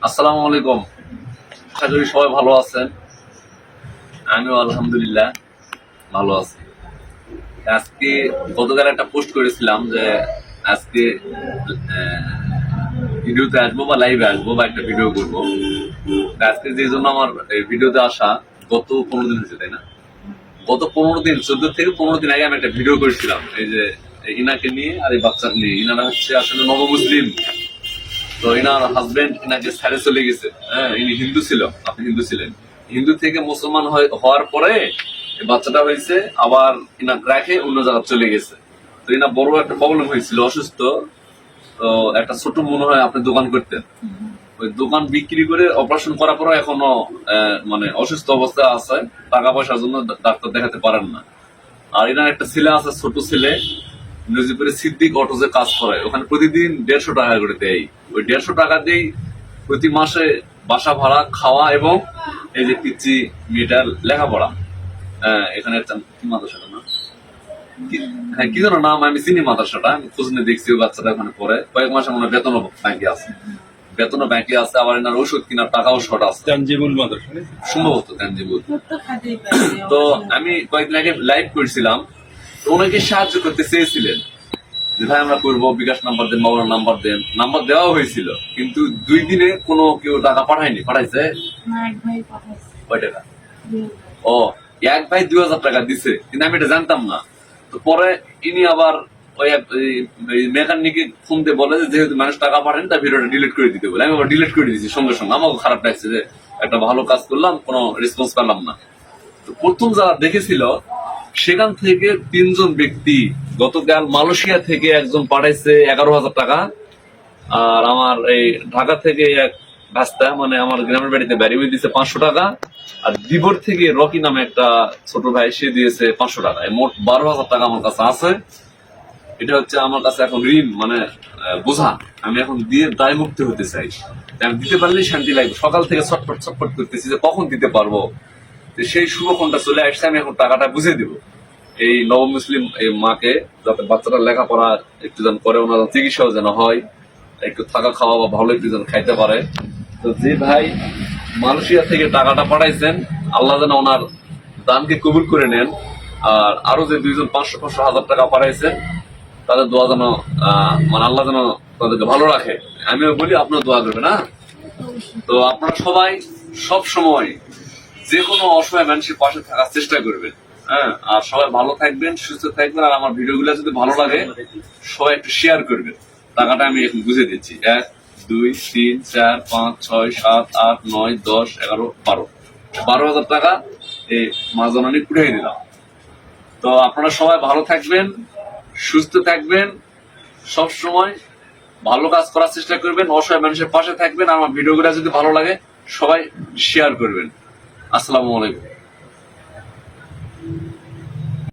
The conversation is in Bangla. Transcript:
আসসালামু আলাইকুম। আশা করি সবাই ভালো আছেন। আমিও আলহামদুলিল্লাহ ভালো আছি। আজকে গতকাল একটা পোস্ট করেছিলাম যে আজকে ভিডিওতে আসবো বা লাইভে আসবো বা একটা ভিডিও করবো। আজকে যে জন্য আমার এই ভিডিওতে আসা, গত 15 দিন হয়েছে, তাই না? গত 15 দিন, 14 থেকে 15 দিন আগে আমি একটা ভিডিও করেছিলাম এই যে ইনাকে নিয়ে আর এই বাচ্চাকে নিয়ে। ইনারা হচ্ছে আসলে নবমুসলিম। তো ইনার হাজবেন্ড ইনাকে ছেড়ে চলে গেছে। হ্যাঁ, ইনি হিন্দু ছিল, আপনি হিন্দু ছিলেন। হিন্দু থেকে মুসলমান হওয়ার পরে বাচ্চাটা হয়েছে, আবার ইনাকে রাখে অন্য জায়গায় চলে গেছে। তো ইনা বড় একটা প্রবলেম হয়েছিল, অসুস্থ। তো একটা ছোট মনে হয় আপনি দোকান করতেন, ওই দোকান বিক্রি করে অপারেশন করার পরে এখনো মানে অসুস্থ অবস্থায় আছে, টাকা পয়সার জন্য ডাক্তার দেখাতে পারেন না। আর এনার একটা ছেলে আছে, ছোট ছেলে, নজিপুরে সিদ্দিক অটোজে কাজ করে। ওখানে প্রতিদিন 150 টাকা করে দেয়। ওই 150 টাকা দিয়েই প্রতি মাসে বাসা ভাড়া, খাওয়া এবং এই যে পিচ্ছি মেয়েটার লেখাপড়া। এখানে কি মাদ্রাসাটা না, হ্যাঁ কি যেন নাম, আমি চিনি মাদ্রাসাটা, আমি খোঁজ নিয়ে দেখছি। ওই বাচ্চাটা ওখানে পড়ে, কয়েক মাসে মনে হয় বেতনও ব্যাংকে আছে, আবার এনার ওষুধ কেনার টাকাও শর্ট আছে সম্ভবত তানজিবুল। তো আমি কয়েকদিন আগে লাইভ করছিলাম, তো অনেকে সাহায্য করতে চেয়েছিলেন যে ভাই আমরা করবো, বিকাশ নাম্বার দেন, বাবার নাম্বার দেন। নাম্বার দেওয়া হয়েছিল, কিন্তু 2 দিনে কোনো কেউ টাকা পাঠায়নি। পাঠাইছে কয় টাকা? ও, এক ভাই 2000 টাকা দিছে, কিন্তু আমি এটা জানতাম না। তো পরে ইনি আবার ওই মেকানিকে ফোন দিয়ে বলে যে যেহেতু মানুষ টাকা পাঠান, তার ভিডিওটা ডিলিট করে দিতে বলে। আমি আবার ডিলিট করে দিয়েছি সঙ্গে সঙ্গে। আমাকে খারাপ লাগছে যে একটা ভালো কাজ করলাম, কোনো রেসপন্স পেলাম না। তো প্রথম যারা দেখেছিল সেখান থেকে 3 জন ব্যক্তি, গতকাল মালয়েশিয়া থেকে একজন পাঠাইছে 11,000 টাকা। আর আমার এই ঢাকা থেকে এক রাস্তা, মানে আমার গ্রামের বাড়িতে বাড়ি, ওই দিয়েছে 500 টাকা। আর দিবর থেকে রকি নামে একটা ছোট ভাই, সে দিয়েছে 500 টাকা। মোট 12,000 টাকা আমার কাছে আছে। এটা হচ্ছে আমার কাছে এখন ঋণ, মানে বোঝা। আমি এখন দিয়ে দায় মুক্তি হতে চাই। আমি দিতে পারলেই শান্তি লাগবে। সকাল থেকে ছটফট করতেছি যে কখন দিতে পারবো। সেই শুভক্ষণটা চলে আসছে, আমি এখন টাকাটা বুঝে দিব এই নবমুসলিম এই মাকে, যাতে বাচ্চাটা লেখাপড়া একটু যেন করে, ওনার চিকিৎসাও যেন হয়, একটু থাকা খাওয়া বা ভালো একটু যেন খাইতে পারে। তো যে ভাই মালয়েশিয়া থেকে টাকাটা পাঠাইছেন, আল্লাহ যেন ওনার দানকে কবুল করে নেন। আর আরো যে 2 জন 500-500 টাকা পাঠাইছেন, তাদের দোয়া যেন মানে আল্লাহ যেন তাদেরকে ভালো রাখে। আমিও বলি আপনার দোয়া করবেন। না, তো আপনারা সবাই সব সময় যে কোনো অসহায় মানুষের পাশে থাকার চেষ্টা করবেন। হ্যাঁ, আর সবাই ভালো থাকবেন, সুস্থ থাকবেন। আর আমার ভিডিওগুলো যদি ভালো লাগে সবাই একটু শেয়ার করবেন। টাকাটা আমি এখন বুঝে দিচ্ছি। 1 2 3 4 5 6 7 8 9 10 11 12 12,000 টাকা এই মা জননী উঠিয়ে দিলাম। তো আপনারা সবাই ভালো থাকবেন, সুস্থ থাকবেন, সব সময় ভালো কাজ করার চেষ্টা করবেন, অসহায় মানুষের পাশে থাকবেন। আমার ভিডিওগুলো যদি ভালো লাগে সবাই শেয়ার করবেন। আসসালামু আলাইকুম।